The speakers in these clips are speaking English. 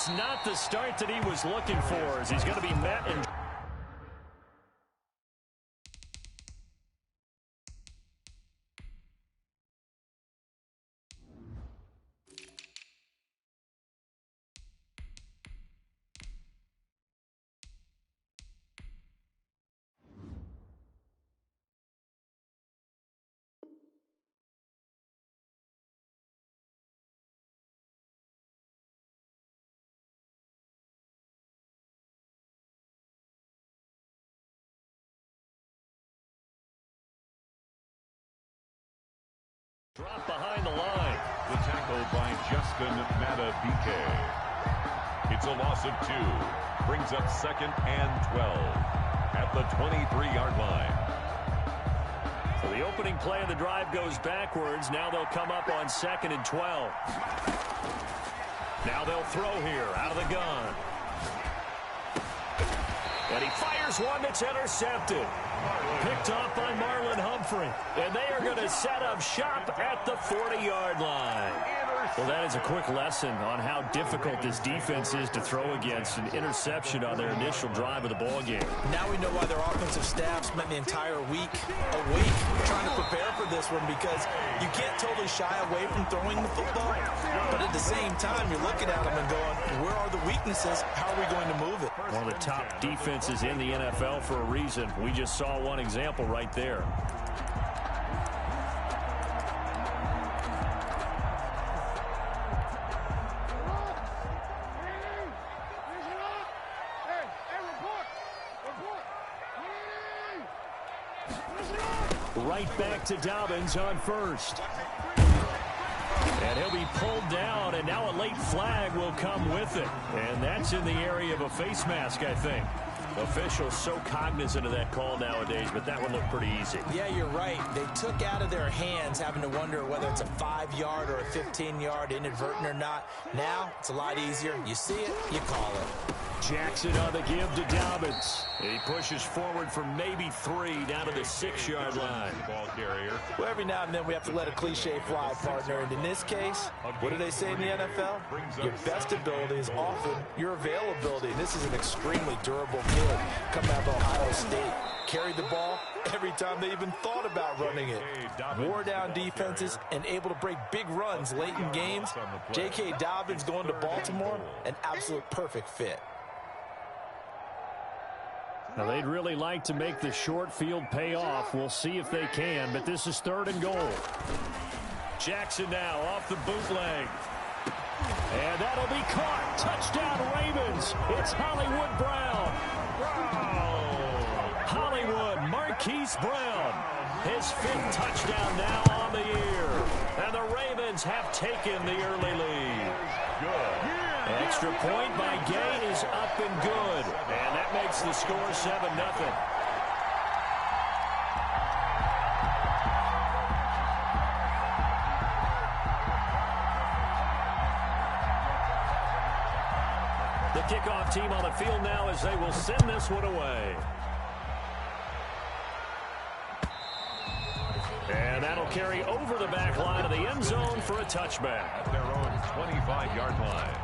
Just not the start that he was looking for, as he's going to be met and drop behind the line. The tackle by Justin Matabike. It's a loss of 2. Brings up 2nd and 12 at the 23-yard line. So the opening play of the drive goes backwards. Now they'll come up on 2nd and 12. Now they'll throw here out of the gun. And he fires one that's intercepted. Picked off by Marlon Humphrey. And they are going to set up shop at the 40-yard line. Well, that is a quick lesson on how difficult this defense is to throw against. An interception on their initial drive of the ballgame. Now we know why their offensive staff spent the entire week awake trying to prepare for this one, because you can't totally shy away from throwing the football. But at the same time, you're looking at them and going, where are the weaknesses? How are we going to move it? One of the top defenses in the NFL for a reason. We just saw one example right there. Right back to Dobbins on first. And he'll be pulled down, and now a late flag will come with it. And that's in the area of a face mask, I think. Officials so cognizant of that call nowadays, but that one looked pretty easy. Yeah, you're right. They took out of their hands having to wonder whether it's a 5-yard or a 15-yard, inadvertent or not. Now, it's a lot easier. You see it, you call it. Jackson on the give to Dobbins. He pushes forward for maybe 3 down to the 6-yard line. Ball carrier. Well, every now and then we have to let a cliche fly, partner. And in this case, what do they say in the NFL? Your best ability is often your availability. And this is an extremely durable kid coming out of Ohio State. Carried the ball every time they even thought about running it. Wore down defenses and able to break big runs late in games. J.K. Dobbins going to Baltimore, an absolute perfect fit. Now, they'd really like to make the short field pay off. We'll see if they can, but this is 3rd and goal. Jackson now off the bootleg. And that'll be caught. Touchdown, Ravens. It's Hollywood Brown. Hollywood, Marquise Brown. His 5th touchdown now on the year. And the Ravens have taken the early lead. Good. Extra point by Gay is up and good. And that makes the score 7-0. The kickoff team on the field now as they will send this one away. And that'll carry over the back line of the end zone for a touchback. At their own 25-yard line.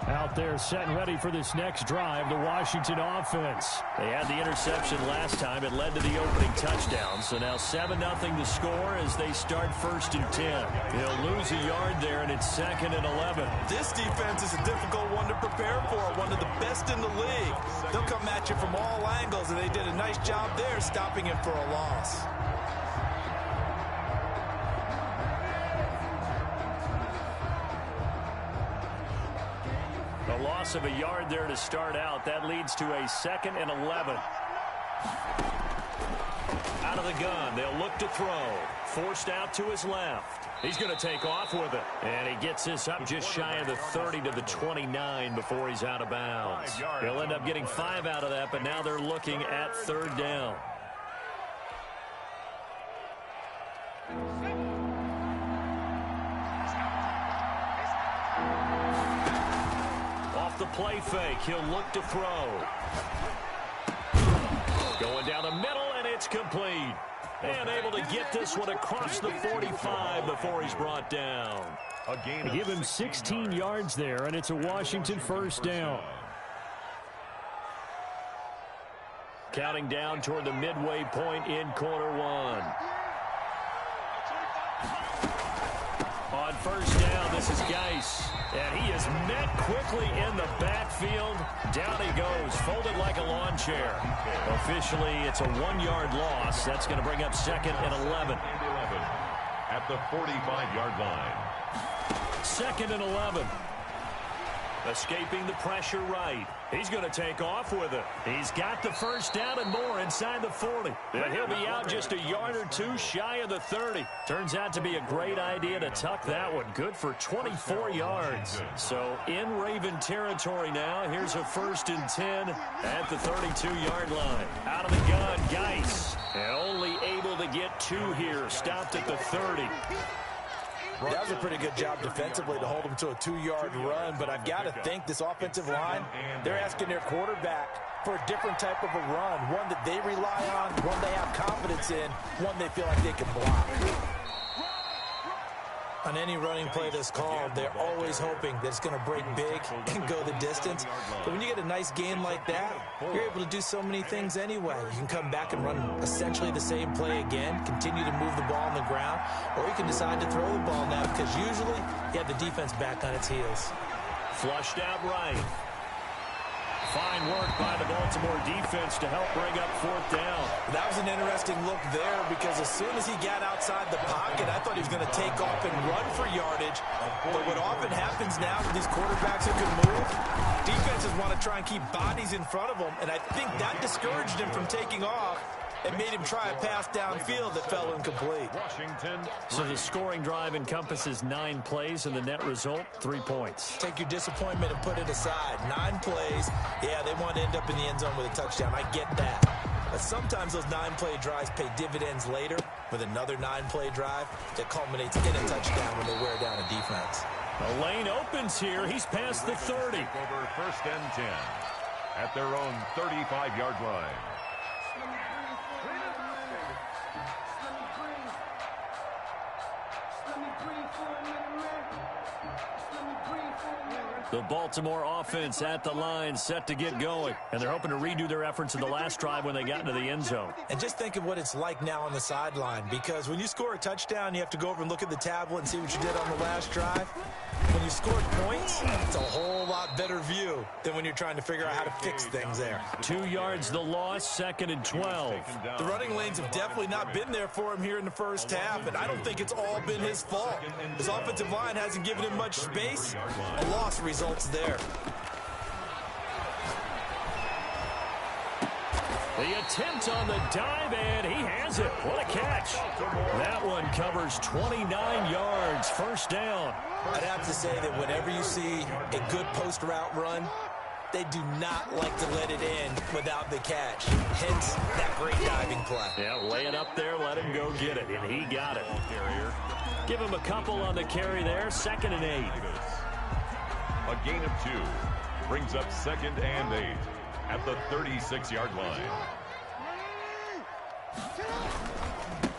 Out there set and ready for this next drive, the Washington offense. They had the interception last time. It led to the opening touchdown. So now 7-0 the score as they start 1st and 10. They'll lose a yard there, and it's 2nd and 11. This defense is a difficult one to prepare for, one of the best in the league. They'll come at you from all angles, and they did a nice job there stopping him for a loss. A loss of a yard there to start out. That leads to a 2nd and 11. Out of the gun, they'll look to throw. Forced out to his left. He's going to take off with it. And he gets this up just shy of the 30 to the 29 before he's out of bounds. He'll end up getting 5 out of that, but now they're looking at 3rd down. The play fake. He'll look to throw. Going down the middle, and it's complete. And able to get this one across the 45 before he's brought down. They give him 16 yards there, and it's a Washington first down. Counting down toward the midway point in quarter one. On first down, this is Geis. And he is met quickly in the backfield. Down he goes, folded like a lawn chair. Officially, it's a 1-yard loss. That's going to bring up 2nd and 11. At the 45-yard line. 2nd and 11. Escaping the pressure right. He's going to take off with it. He's got the first down and more inside the 40. And he'll be out just a yard or two shy of the 30. Turns out to be a great idea to tuck that one. Good for 24 yards. So in Raven territory now. Here's a 1st and 10 at the 32-yard line. Out of the gun, Geis. And only able to get 2 here. Stopped at the 30. That was a pretty good job defensively to hold him to a 2-yard run, but I've got to think this offensive line, they're asking their quarterback for a different type of a run, one that they rely on, one they have confidence in, one they feel like they can block. On any running play that's called, they're always hoping that it's going to break big and go the distance. But when you get a nice game like that, you're able to do so many things anyway. You can come back and run essentially the same play again, continue to move the ball on the ground, or you can decide to throw the ball now because usually you have the defense back on its heels. Flushed out right. Fine work by the Baltimore defense to help bring up 4th down. That was an interesting look there because as soon as he got outside the pocket, I thought he was going to take off and run for yardage. But what often happens now with these quarterbacks who can move, defenses want to try and keep bodies in front of them, and I think that discouraged him from taking off and made him try a pass downfield that fell incomplete. So the scoring drive encompasses 9 plays, and the net result, 3 points. Take your disappointment and put it aside. 9 plays. Yeah, they want to end up in the end zone with a touchdown. I get that. But sometimes those 9-play drives pay dividends later with another 9-play drive that culminates in a touchdown when they wear down a defense. The lane opens here. He's past the 30. Over 1st and 10 at their own 35-yard line. The Baltimore offense at the line, set to get going. And they're hoping to redo their efforts in the last drive when they got into the end zone. And just think of what it's like now on the sideline, because when you score a touchdown, you have to go over and look at the tablet and see what you did on the last drive. When you scored points, it's a whole lot better view than when you're trying to figure out how to fix things there. 2 yards the loss, 2nd and 12. The running lanes have definitely not been there for him here in the first half, and I don't think it's all been his fault. His offensive line hasn't given him much space. A loss results there. The attempt on the dive, and he has it. What a catch. That one covers 29 yards, first down. I'd have to say that whenever you see a good post route run, they do not like to let it in without the catch. Hence, that great diving play. Yeah, lay it up there, let him go get it, and he got it. Give him a couple on the carry there, 2nd and 8. A gain of 2 brings up 2nd and 8 at the 36-yard line.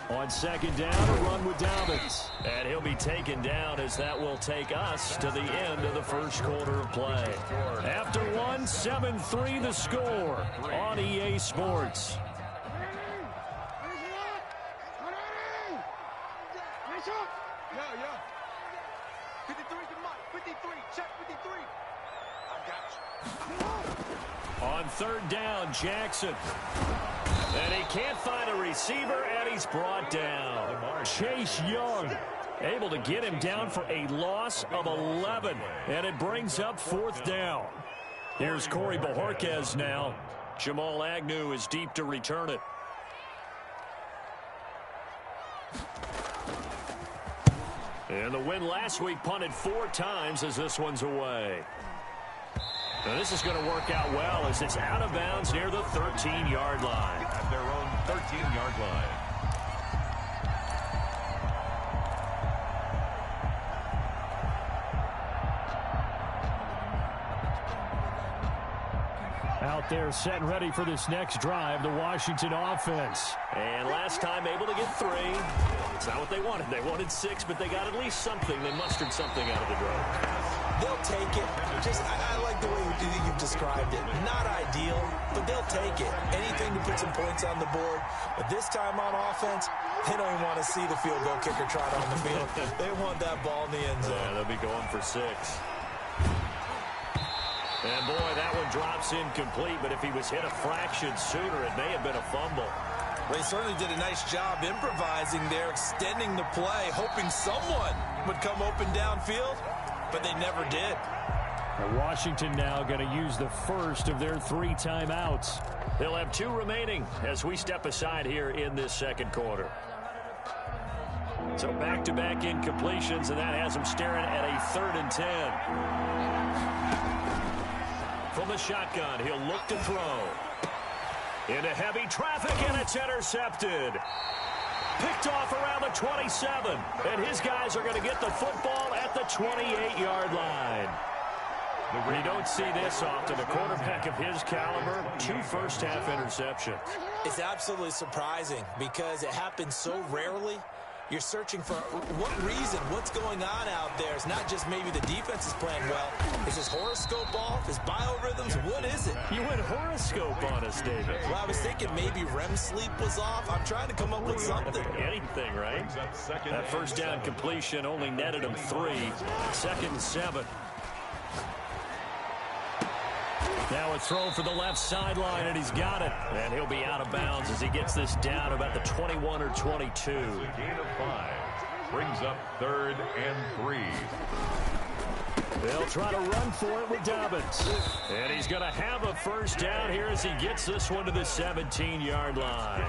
On 2nd down, a run with Dobbins. And he'll be taken down as that will take us to the end of the first quarter of play. After one, 7-3 the score on EA Sports. On 3rd down, Jackson. And he can't find a receiver, and he's brought down. Chase Young able to get him down for a loss of 11. And it brings up 4th down. Here's Corey Bojorquez now. Jamal Agnew is deep to return it. And the win last week punted 4 times as this one's away. Now this is going to work out well as it's out of bounds near the 13-yard line. At their own 13-yard line. Out there set and ready for this next drive, the Washington offense. And last time able to get 3. It's not what they wanted. They wanted 6, but they got at least something. They mustered something out of the drove. They'll take it. I like the way you've described it. Not ideal, but they'll take it. Anything to put some points on the board. But this time on offense, they don't even want to see the field goal kicker trot on the field. They want that ball in the end zone. Yeah, they'll be going for 6. And, boy, that one drops incomplete. But if he was hit a fraction sooner, it may have been a fumble. They certainly did a nice job improvising there, extending the play, hoping someone would come open downfield, but they never did. Washington now going to use the first of their 3 timeouts. They'll have 2 remaining as we step aside here in this second quarter. So back-to-back incompletions, and that has them staring at a 3rd and 10. From the shotgun, he'll look to throw. Into heavy traffic, and it's intercepted. Picked off around the 27. And his guys are going to get the football at the 28-yard line. You don't see this often. A quarterback of his caliber, 2 first-half interceptions. It's absolutely surprising because it happens so rarely. You're searching for what reason, what's going on out there. It's not just maybe the defense is playing well. Is his horoscope off? His biorhythms? What is it? You went horoscope on us, David. Well, I was thinking maybe REM sleep was off. I'm trying to come up with something. Anything, right? That first down completion only netted him 3. 2nd and 7. Now a throw for the left sideline, and he's got it. And he'll be out of bounds as he gets this down about the 21 or 22. It's a gain of 5. Brings up 3rd and 3. They'll try to run for it with Dobbins. And he's going to have a first down here as he gets this one to the 17-yard line.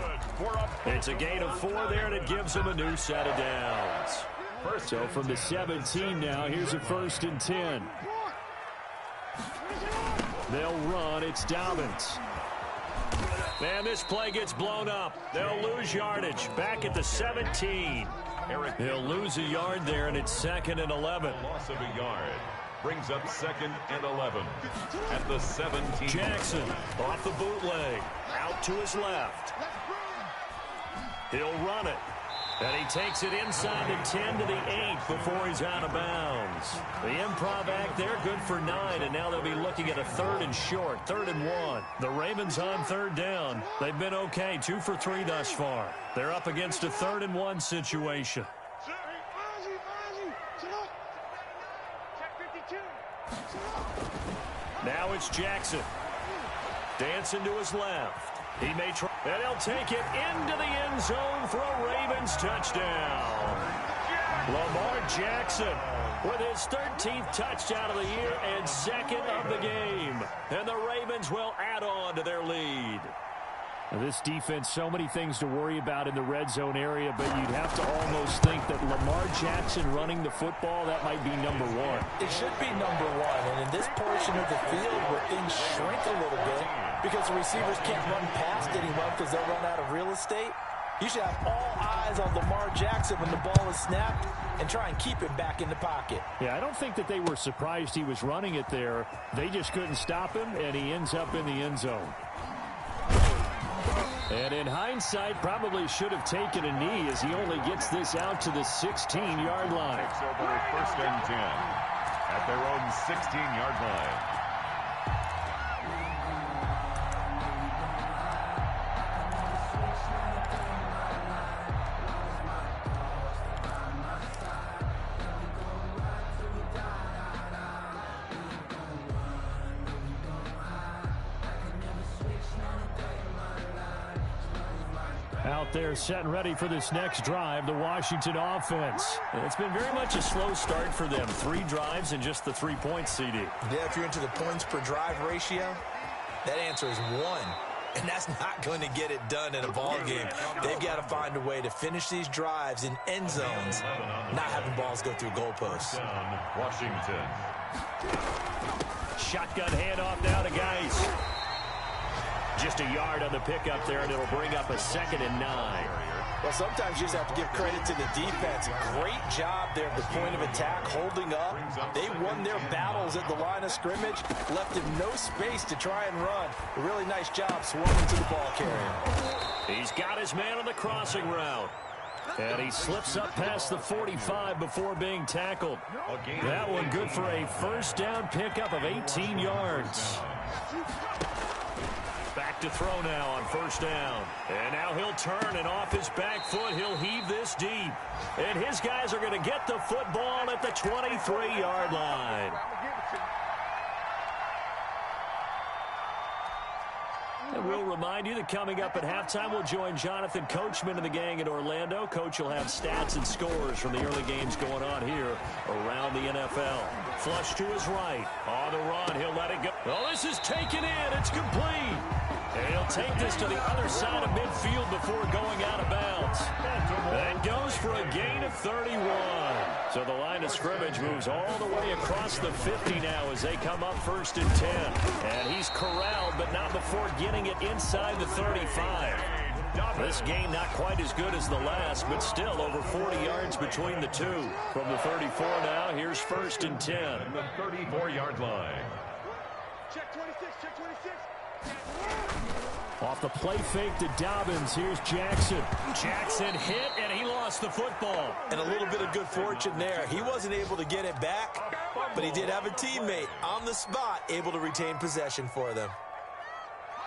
It's a gain of 4 there, and it gives him a new set of downs. So from the 17 now, here's a 1st and 10. They'll run. It's Dobbins. And this play gets blown up. They'll lose yardage. Back at the 17. They'll lose a yard there, and it's 2nd and 11. Loss of a yard. Brings up 2nd and 11 at the 17. Jackson off the bootleg. Out to his left. He'll run it. And he takes it inside the 10 to the 8 before he's out of bounds. The improv act there, good for 9, and now they'll be looking at a 3rd and short, 3rd and 1. The Ravens on 3rd down. They've been okay, 2 for 3 thus far. They're up against a 3rd and 1 situation. Now it's Jackson. Dancing to his left. He may try, and he'll take it into the end zone for a Ravens touchdown. Lamar Jackson with his 13th touchdown of the year and 2nd of the game. And the Ravens will add on to their lead. Now this defense, so many things to worry about in the red zone area, but you'd have to almost think that Lamar Jackson running the football, that might be number 1. It should be number 1, and in this portion of the field where things shrink a little bit because the receivers can't run past anyone because they'll run out of real estate, you should have all eyes on Lamar Jackson when the ball is snapped and try and keep him back in the pocket. Yeah, I don't think that they were surprised he was running it there. They just couldn't stop him, and he ends up in the end zone. And in hindsight, probably should have taken a knee as he only gets this out to the 16-yard line. Takes over 1st and 10 at their own 16-yard line. Out there set and ready for this next drive, the Washington offense. It's been very much a slow start for them. 3 drives and just the 3 points, CD. Yeah, if you're into the points per drive ratio, that answer is 1. And that's not going to get it done in a ball game. They've got to find a way to finish these drives in end zones, not having balls go through goalposts. Washington. Shotgun handoff now to Geis. Just a yard on the pickup there, and it'll bring up a 2nd and 9. Well, sometimes you just have to give credit to the defense. Great job there at the point of attack, holding up. They won their battles at the line of scrimmage, left him no space to try and run. A really nice job swarming to the ball carrier. He's got his man on the crossing route. And he slips up past the 45 before being tackled. That one good for a first down pickup of 18 yards. Back to throw now on first down. And now he'll turn, and off his back foot, he'll heave this deep. And his guys are going to get the football at the 23-yard line. And we'll remind you that coming up at halftime, we'll join Jonathan Coachman and the gang in Orlando. Coach will have stats and scores from the early games going on here around the NFL. Flush to his right. On the run, he'll let it go. Oh, this is taken in. It's complete. And he'll take this to the other side of midfield before going out of bounds. That goes for a gain of 31. So the line of scrimmage moves all the way across the 50 now as they come up first and 10. And he's corralled, but not before getting it inside the 35. This game not quite as good as the last, but still over 40 yards between the two. From the 34 now, here's first and 10. The 34-yard line. Check 26, check 26. Off the play fake to Dobbins, here's Jackson. Jackson hit, and he lost the football. And a little bit of good fortune there. He wasn't able to get it back, but he did have a teammate on the spot able to retain possession for them.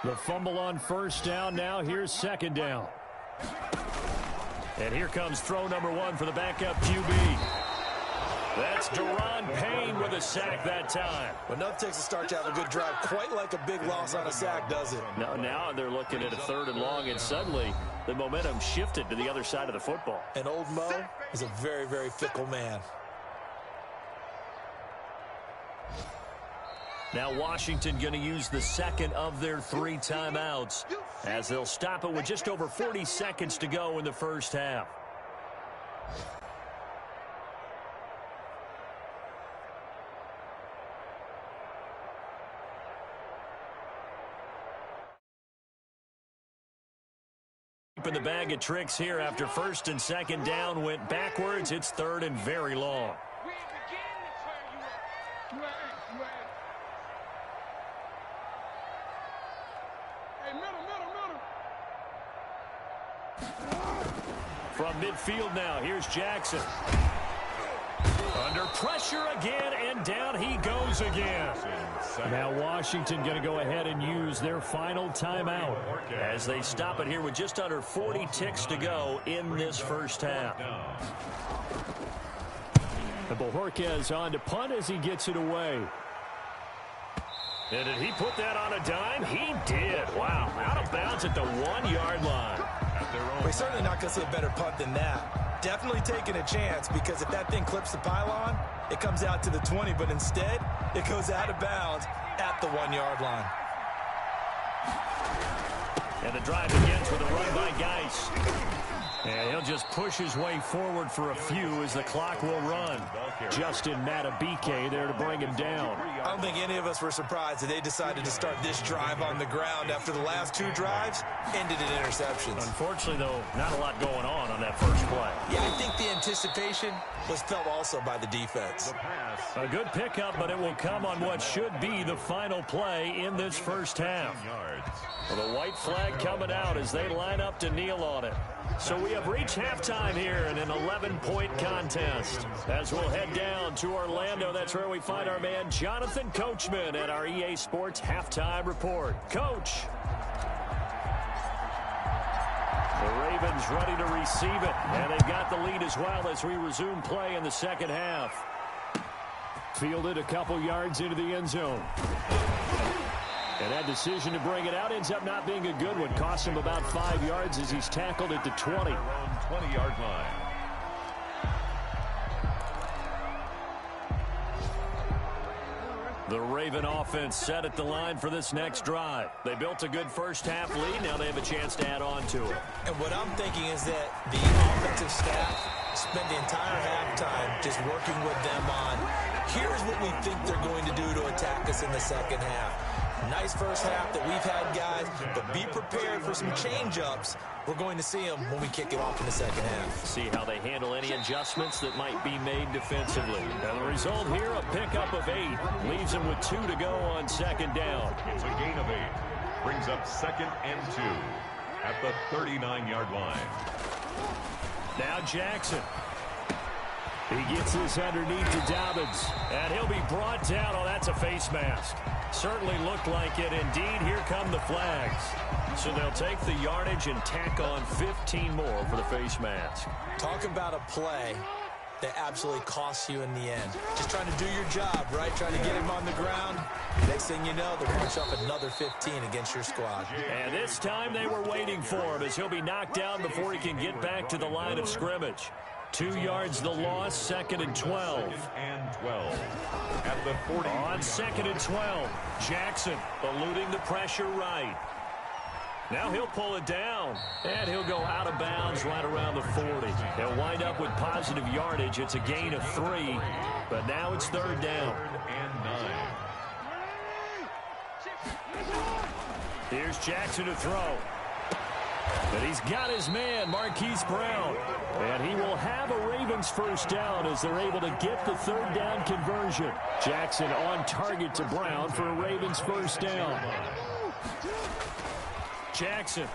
The fumble on first down now. Here's second down. And here comes throw number one for the backup QB. That's Deron Payne with a sack that time. Well, enough takes a start to have a good drive. Quite like a big loss on a sack, does it? Now they're looking at a third and long, and suddenly the momentum shifted to the other side of the football. And old Mo is a very, very fickle man. Now Washington going to use the second of their 3 timeouts as they'll stop it with just over 40 seconds to go in the first half. In the bag of tricks here after first and second down went backwards. It's third and very long. From midfield now, here's Jackson. Under pressure again, and down he goes again. Now Washington going to go ahead and use their final timeout as they stop it here with just under 40 ticks to go in this first half. And Bojorquez on to punt as he gets it away. And did he put that on a dime? He did. Wow, out of bounds at the 1-yard line. We're certainly not going to see a better punt than that. Definitely taking a chance, because if that thing clips the pylon, it comes out to the 20, but instead it goes out of bounds at the 1-yard line. And the drive begins with a run by Geis. And he'll just push his way forward for a few as the clock will run. Justin Matabike there to bring him down. I don't think any of us were surprised that they decided to start this drive on the ground after the last 2 drives ended in interceptions. Unfortunately, though, not a lot going on that first play. Yeah, I think the anticipation was felt also by the defense. A good pickup, but it will come on what should be the final play in this first half. Well, the white flag coming out as they line up to kneel on it. So we have reached halftime here in an 11-point contest. As we'll head down to Orlando, that's where we find our man Jonathan Coachman at our EA Sports Halftime Report. Coach. The Ravens ready to receive it, and they've got the lead as well as we resume play in the second half. Fielded a couple yards into the end zone. And that decision to bring it out ends up not being a good one. Cost him about 5 yards as he's tackled at the 20. 20-yard line. The Raven offense set at the line for this next drive. They built a good first half lead. Now they have a chance to add on to it. And what I'm thinking is that the offensive staff spent the entire halftime just working with them on, here's what we think they're going to do to attack us in the second half. Nice first half that we've had, guys, but be prepared for some change-ups. We're going to see them when we kick it off in the second half. See how they handle any adjustments that might be made defensively. And the result here, a pickup of 8. Leaves them with 2 to go on second down. It's a gain of 8. Brings up 2nd and 2 at the 39-yard line. Now Jackson. He gets this underneath to Dobbins. And he'll be brought down. Oh, that's a face mask. Certainly looked like it. Indeed, here come the flags. So they'll take the yardage and tack on 15 more for the face mask. Talk about a play that absolutely costs you in the end. Just trying to do your job, right? Trying to get him on the ground. Next thing you know, they're going to shove another 15 against your squad. And this time they were waiting for him as he'll be knocked down before he can get back to the line of scrimmage. 2 yards the loss, 2nd and 12. 2nd and 12 at the 40. On 2nd and 12, Jackson eluding the pressure right. Now he'll pull it down, and he'll go out of bounds right around the 40. He'll wind up with positive yardage. It's a gain of 3, but now it's 3rd down. 3rd and 9. Here's Jackson to throw. But he's got his man, Marquise Brown. And he will have a Ravens first down as they're able to get the 3rd down conversion. Jackson on target to Brown for a Ravens first down. Jackson.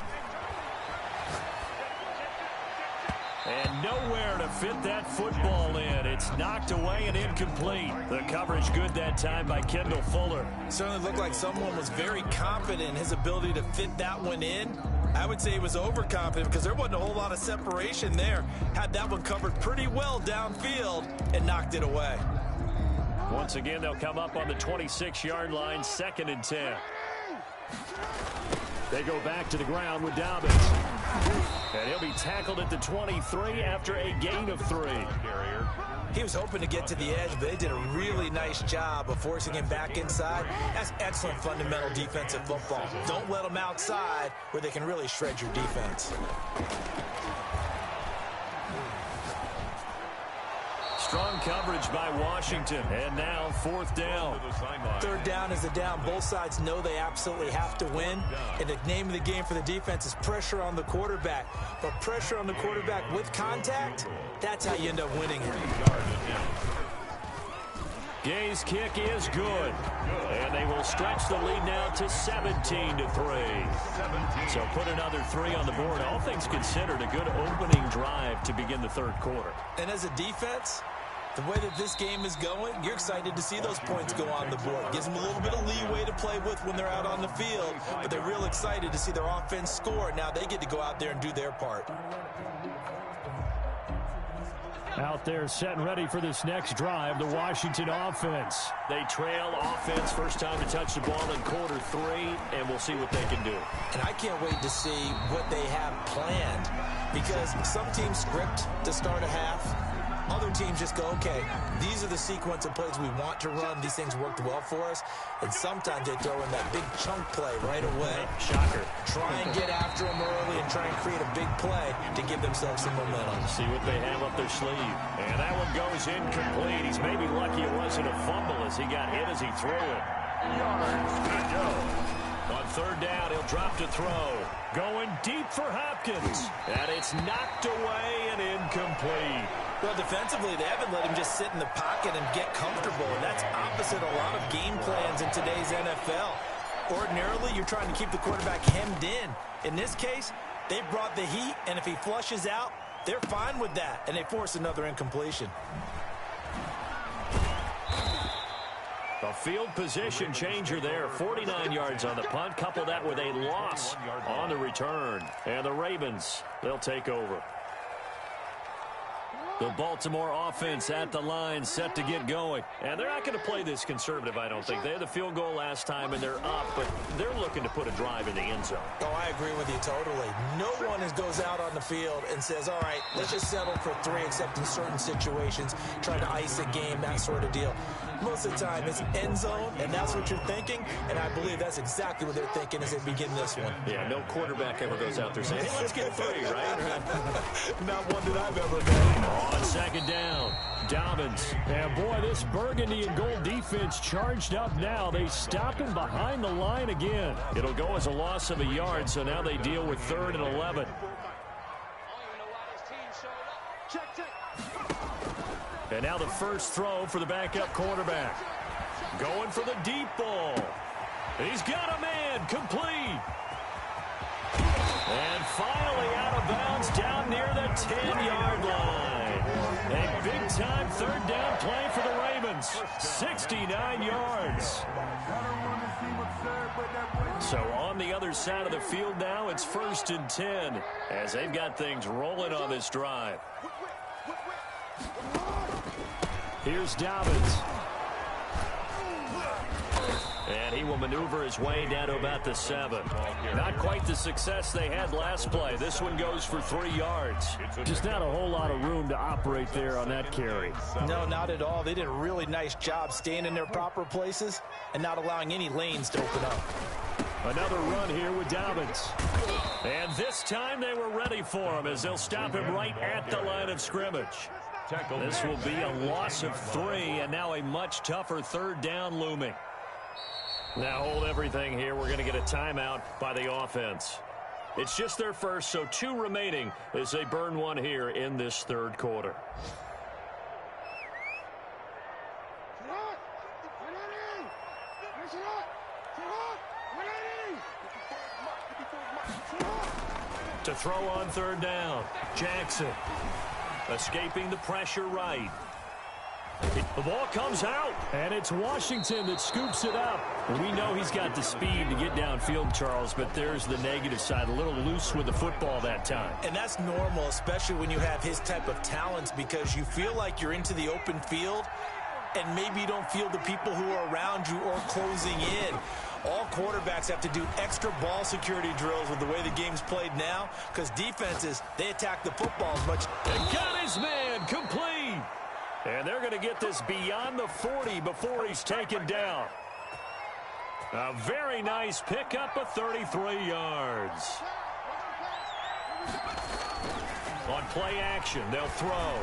And nowhere to fit that football in. It's knocked away and incomplete. The coverage good that time by Kendall Fuller. Certainly looked like someone was very confident in his ability to fit that one in. I would say he was overconfident because there wasn't a whole lot of separation there. Had that one covered pretty well downfield and knocked it away. Once again, they'll come up on the 26-yard line, 2nd and 10. They go back to the ground with Dobbins. And he'll be tackled at the 23 after a gain of 3. He was hoping to get to the edge, but they did a really nice job of forcing him back inside. That's excellent fundamental defensive football. Don't let them outside where they can really shred your defense. Strong coverage by Washington. And now 4th down. 3rd down is a down. Both sides know they absolutely have to win. And the name of the game for the defense is pressure on the quarterback. But pressure on the quarterback with contact, that's how you end up winning it. Gay's kick is good. And they will stretch the lead now to 17-3. So put another 3 on the board. All things considered, a good opening drive to begin the 3rd quarter. And as a defense, the way that this game is going, you're excited to see those points go on the board. Gives them a little bit of leeway to play with when they're out on the field, but they're real excited to see their offense score. Now they get to go out there and do their part. Out there set and ready for this next drive, the Washington offense. They trail offense, first time to touch the ball in quarter 3, and we'll see what they can do. And I can't wait to see what they have planned, because some teams script to start a half. Other teams just go, okay, these are the sequence of plays we want to run. These things worked well for us. And sometimes they throw in that big chunk play right away. Shocker. Try and get after them early and try and create a big play to give themselves some momentum. See what they have up their sleeve. And that one goes incomplete. He's maybe lucky it wasn't a fumble as he got hit as he threw it. Yards to go. On 3rd down, he'll drop to throw. Going deep for Hopkins. And it's knocked away and incomplete. Well, defensively, they haven't let him just sit in the pocket and get comfortable. And that's opposite a lot of game plans in today's NFL. Ordinarily, you're trying to keep the quarterback hemmed in. In this case, they brought the heat, and if he flushes out, they're fine with that, and they force another incompletion. A field position changer there. 49 yards on the punt. Couple that with a loss on the return. And the Ravens, they'll take over. The Baltimore offense at the line, set to get going. And they're not going to play this conservative, I don't think. They had the field goal last time, and they're up, but they're looking to put a drive in the end zone. Oh, I agree with you totally. No one goes out on the field and says, all right, let's just settle for 3, except in certain situations, trying to ice a game, that sort of deal. Most of the time, it's end zone, and that's what you're thinking, and I believe that's exactly what they're thinking as they begin this one. Yeah, no quarterback ever goes out there saying, hey, let's get 3, right? Not one that I've ever met. On second down, Dobbins. And boy, this burgundy and gold defense charged up now. They stop him behind the line again. It'll go as a loss of a yard, so now they deal with 3rd and 11. And now the first throw for the backup quarterback. Going for the deep ball. He's got a man, complete. And finally out of bounds down near the 10-yard line. A big-time 3rd down play for the Ravens. 69 yards. So on the other side of the field now, it's 1st and 10 as they've got things rolling on this drive. Here's Dobbins. And he will maneuver his way down to about the 7. Not quite the success they had last play. This one goes for 3 yards. Just not a whole lot of room to operate there on that carry. No, not at all. They did a really nice job staying in their proper places and not allowing any lanes to open up. Another run here with Dobbins. And this time they were ready for him as they'll stop him right at the line of scrimmage. This will be a loss of 3, and now a much tougher 3rd down looming. Now hold everything here. We're going to get a timeout by the offense. It's just their first, so 2 remaining as they burn one here in this 3rd quarter. To throw on 3rd down, Jackson. Escaping the pressure right. The ball comes out, and it's Washington that scoops it up. And we know he's got the speed to get downfield, Charles, but there's the negative side, a little loose with the football that time. And that's normal, especially when you have his type of talents, because you feel like you're into the open field, and maybe you don't feel the people who are around you or closing in. All quarterbacks have to do extra ball security drills with the way the game's played now, because defenses, they attack the football as much. And got his man complete. And they're going to get this beyond the 40 before he's taken down. A very nice pickup of 33 yards. On play action, they'll throw.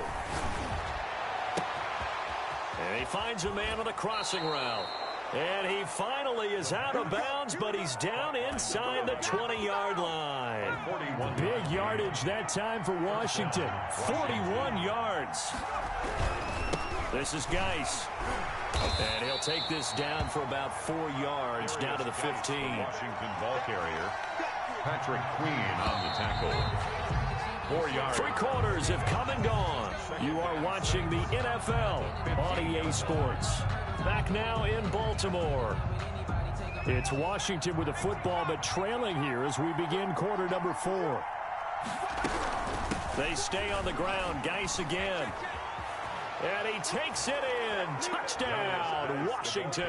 And he finds a man on the crossing route. And he finally is out of bounds, but he's down inside the 20-yard line. Big yardage that time for Washington. 41 yards. This is Geis. And he'll take this down for about 4 yards, down to the 15. Washington ball carrier, Patrick Queen on the tackle. 4 yards. 3 quarters have come and gone. You are watching the NFL on EA Sports. Back now in Baltimore. It's Washington with the football, but trailing here as we begin quarter number 4. They stay on the ground. Geis again. And he takes it in. Touchdown, Washington.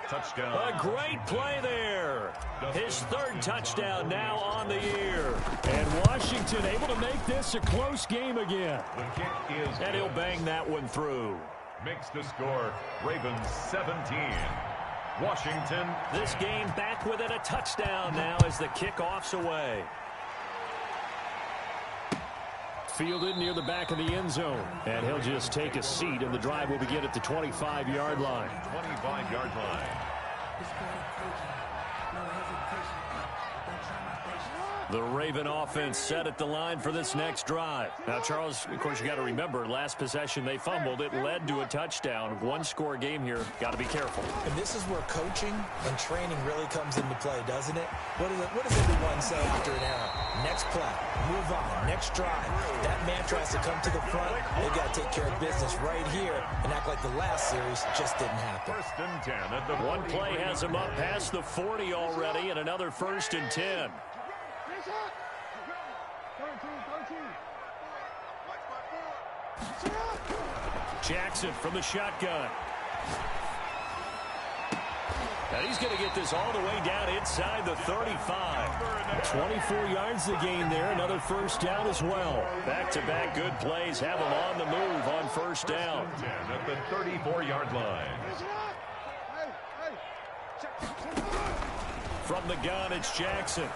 Touchdown. A great play there. His 3rd touchdown now on the year. And Washington able to make this a close game again. The kick is and he'll bang that one through. Makes the score Ravens 17. Washington. This game back within a touchdown now as the kickoff's away. Fielded near the back of the end zone. And he'll just take a seat, and the drive will begin at the 25-yard line. 25-yard line. The Raven offense set at the line for this next drive. Now, Charles, of course, you got to remember, last possession they fumbled. It led to a touchdown. 1-score game here. Got to be careful. And this is where coaching and training really comes into play, doesn't it? What does everyone say after an error? Next play, move on, next drive. That man tries to come to the front. They've got to take care of business right here and act like the last series just didn't happen. 1st and 10 at the one play has him up past the 40 already, and another 1st and 10. Jackson from the shotgun. And he's going to get this all the way down inside the 35. 24 yards to gain there. Another first down as well. Back-to-back good plays have him on the move on first down. At the 34-yard line. From the gun, it's Jackson.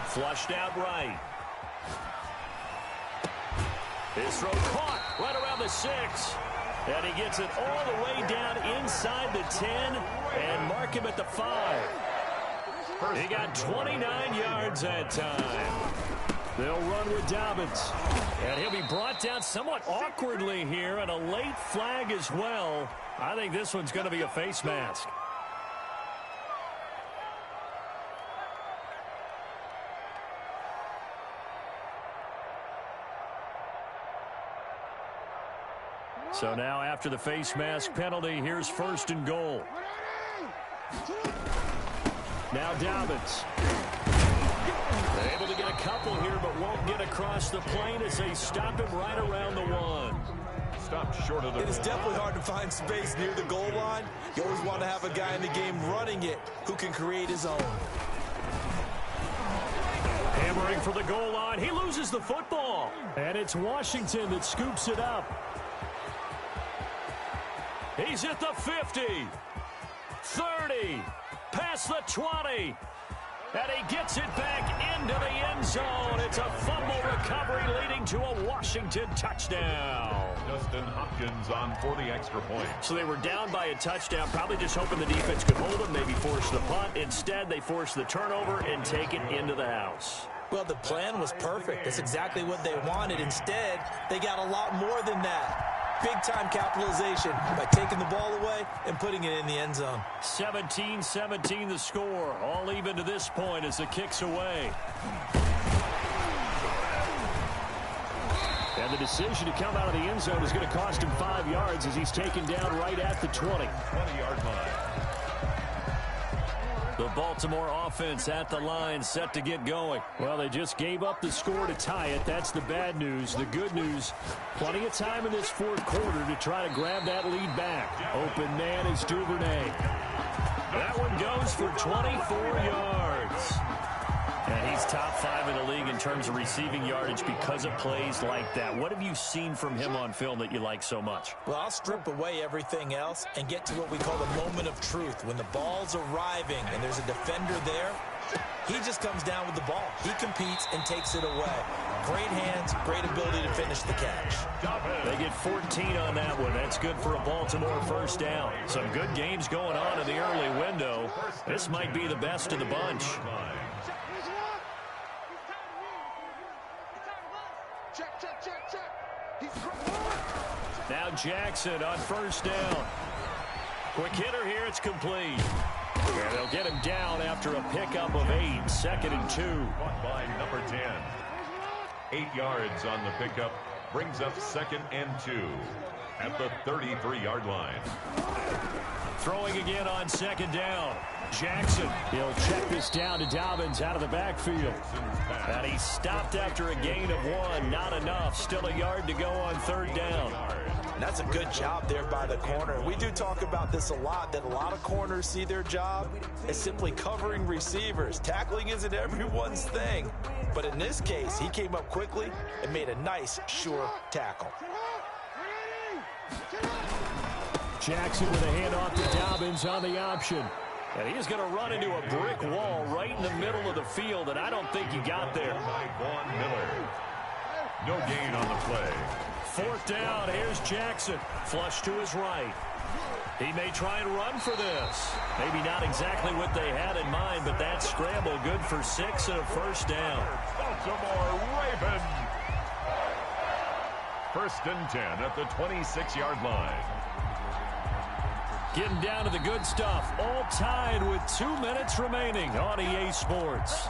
Flushed out right. His throw caught right around the 6. And he gets it all the way down inside the 10 and mark him at the 5. He got 29 yards that time. They'll run with Dobbins. And he'll be brought down somewhat awkwardly here, and a late flag as well. I think this one's going to be a face mask. So now after the face mask penalty, here's first and goal. Now Dobbins. They're able to get a couple here, but won't get across the plane as they stop him right around the 1. Stopped short of the It is definitely hard to find space near the goal line. You always want to have a guy in the game running it who can create his own. Hammering for the goal line. He loses the football. And it's Washington that scoops it up. He's at the 50, 30, past the 20, and he gets it back into the end zone. It's a fumble recovery leading to a Washington touchdown. Justin Hopkins on for the extra point. So they were down by a touchdown, probably just hoping the defense could hold them, maybe force the punt. Instead, they force the turnover and take it into the house. Well, the plan was perfect. That's exactly what they wanted. Instead, they got a lot more than that. Big-time capitalization by taking the ball away and putting it in the end zone. 17-17 the score. All even to this point as the kick's away. And the decision to come out of the end zone is going to cost him 5 yards as he's taken down right at the 20. 20-yard line. The Baltimore offense at the line, set to get going. Well, they just gave up the score to tie it. That's the bad news. The good news, plenty of time in this fourth quarter to try to grab that lead back. Open man is Duvernay. That one goes for 24 yards. And he's top 5 in the league in terms of receiving yardage because of plays like that. What have you seen from him on film that you like so much? Well, I'll strip away everything else and get to what we call the moment of truth. When the ball's arriving and there's a defender there, he just comes down with the ball. He competes and takes it away. Great hands, great ability to finish the catch. They get 14 on that one. That's good for a Baltimore first down. Some good games going on in the early window. This might be the best of the bunch. Now Jackson on first down. Quick hitter here, it's complete. And they'll get him down after a pickup of 8, 2nd and 2. Caught by number 10. 8 yards on the pickup. Brings up 2nd and 2 at the 33-yard line. Throwing again on 2nd down. Jackson, he'll check this down to Dobbins out of the backfield. And he stopped after a gain of 1. Not enough. Still a yard to go on 3rd down. And that's a good job there by the corner. We do talk about this a lot, that a lot of corners see their job as simply covering receivers. Tackling isn't everyone's thing. But in this case, he came up quickly and made a nice, sure tackle. Jackson with a handoff to Dobbins on the option. And he's going to run into a brick wall right in the middle of the field, and I don't think he got there. By Vaughn Miller. No gain on the play. 4th down, here's Jackson. Flush to his right. He may try and run for this. Maybe not exactly what they had in mind, but that scramble good for 6 and a first down. Baltimore Ravens. 1st and 10 at the 26-yard line. Getting down to the good stuff. All tied with 2 minutes remaining on EA Sports.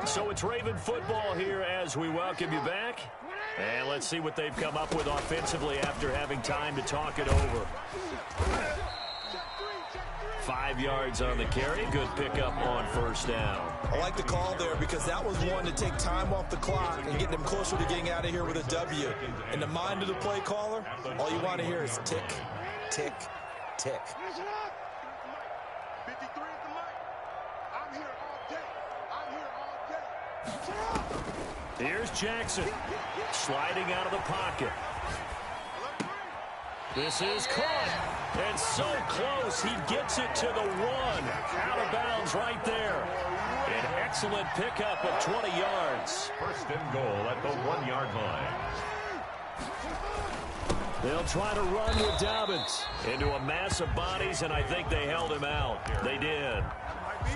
So it's Raven football here as we welcome you back. And let's see what they've come up with offensively after having time to talk it over. 5 yards on the carry. Good pickup on first down. I like the call there because that was one to take time off the clock and get them closer to getting out of here with a W. In the mind of the play caller, all you want to hear is tick, tick, tick. Listen up. 53 at the mic. I'm here all day. I'm here all day. Shut up. Here's Jackson sliding out of the pocket. This is caught. And so close, he gets it to the 1. Out of bounds right there. An excellent pickup of 20 yards. First and goal at the 1-yard line. They'll try to run with Dobbins into a mass of bodies, and I think they held him out. They did.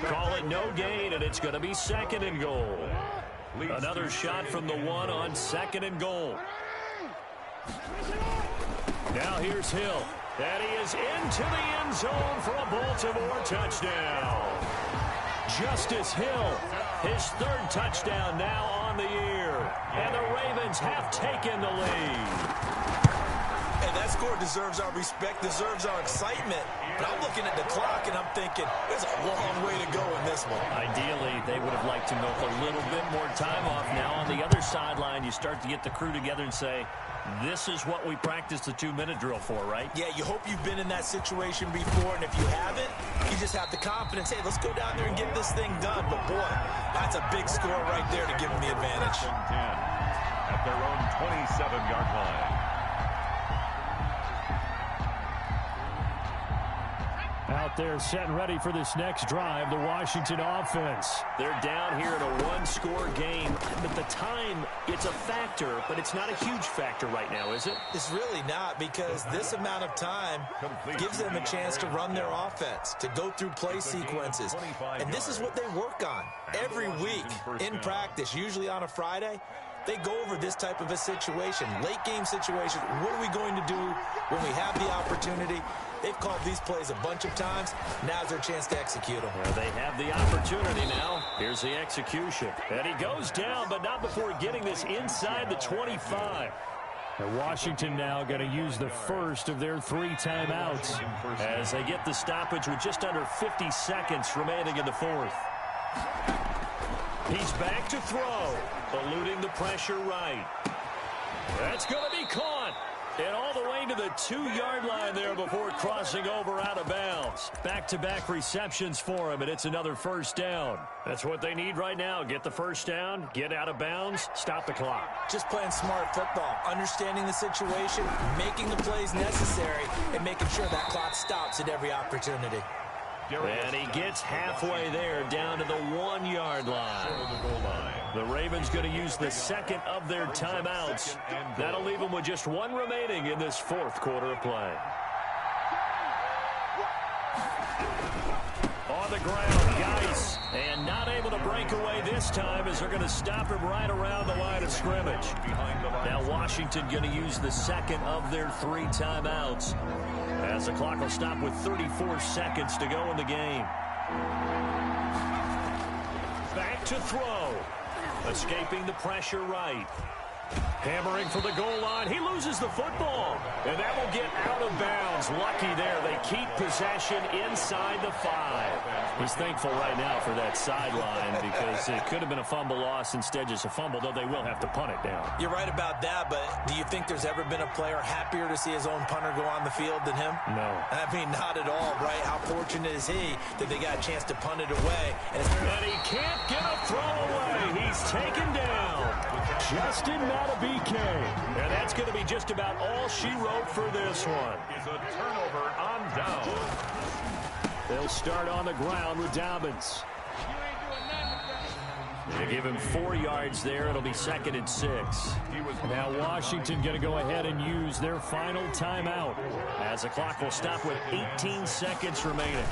Call it no gain, and it's going to be 2nd and goal. Another shot from the 1 on 2nd and goal. Now here's Hill. And he is into the end zone for a Baltimore touchdown. Justice Hill, his 3rd touchdown now on the year. And the Ravens have taken the lead. Hey, that score deserves our respect, deserves our excitement. But I'm looking at the clock, and I'm thinking, there's a long way to go in this one. Ideally, they would have liked to milk a little bit more time off. Now on the other sideline, you start to get the crew together and say, this is what we practiced the 2-minute drill for, right? Yeah, you hope you've been in that situation before, and if you haven't, you just have the confidence, hey, let's go down there and get this thing done. But, boy, that's a big score right there to give them the advantage. 10 at their own 27-yard line. Out there set and ready for this next drive, the Washington offense. They're down here in a 1-score game, but the time, it's a factor, but it's not a huge factor right now, is it? It's really not, because this amount of time gives them a chance to run their offense, to go through play sequences. And this is what they work on every week in practice, usually on a Friday. They go over this type of a situation, late game situation. What are we going to do when we have the opportunity? They've called these plays a bunch of times. Now's their chance to execute them. Well, they have the opportunity now. Here's the execution. And he goes down, but not before getting this inside the 25. And Washington now going to use the first of their 3 timeouts as they get the stoppage with just under 50 seconds remaining in the 4th. He's back to throw, eluding the pressure right. That's going to be caught. And all the way to the 2-yard line there before crossing over out of bounds. Back-to-back receptions for him, and it's another first down. That's what they need right now. Get the first down, get out of bounds, stop the clock. Just playing smart football, understanding the situation, making the plays necessary, and making sure that clock stops at every opportunity. And he gets halfway there, down to the 1-yard line. The Ravens going to use the 2nd of their timeouts. That'll leave them with just 1 remaining in this 4th quarter of play. On the ground, Geis, and not able to break away this time as they're going to stop him right around the line of scrimmage. Now Washington going to use the 2nd of their 3 timeouts, as the clock will stop with 34 seconds to go in the game. Back to throw. Escaping the pressure right. Hammering for the goal line. He loses the football. And that will get out of bounds. Lucky there. They keep possession inside the 5. He's thankful right now for that sideline because it could have been a fumble loss, instead just a fumble, though they will have to punt it down. You're right about that, but do you think there's ever been a player happier to see his own punter go on the field than him? No. I mean, not at all, right? How fortunate is he that they got a chance to punt it away? And he can't get a throw away. He's taken down. Justin Matabike. And that's going to be just about all she wrote for this one. Is a turnover on down. They'll start on the ground with Dobbins. They give him 4 yards there. It'll be 2nd and 6. Now Washington going to go ahead and use their final timeout, as the clock will stop with 18 seconds remaining.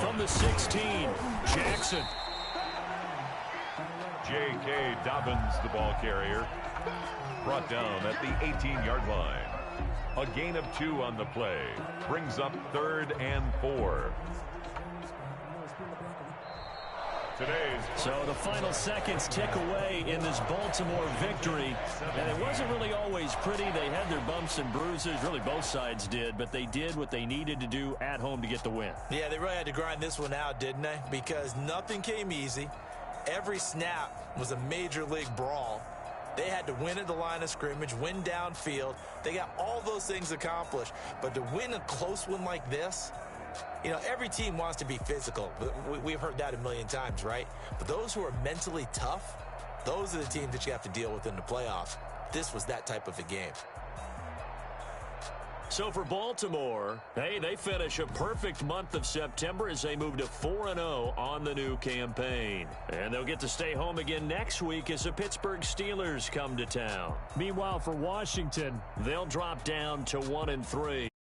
From the 16, Jackson. J.K. Dobbins, the ball carrier, brought down at the 18-yard line. A gain of 2 on the play. Brings up 3rd and 4. So the final seconds tick away in this Baltimore victory. And it wasn't really always pretty. They had their bumps and bruises. Really, both sides did. But they did what they needed to do at home to get the win. Yeah, they really had to grind this one out, didn't they? Because nothing came easy. Every snap was a major league brawl. They had to win at the line of scrimmage, win downfield. They got all those things accomplished. But to win a close one like this, you know, every team wants to be physical. We've heard that a million times, right? But those who are mentally tough, those are the teams that you have to deal with in the playoffs. This was that type of a game. So for Baltimore, hey, they finish a perfect month of September as they move to 4-0 on the new campaign. And they'll get to stay home again next week as the Pittsburgh Steelers come to town. Meanwhile, for Washington, they'll drop down to 1-3.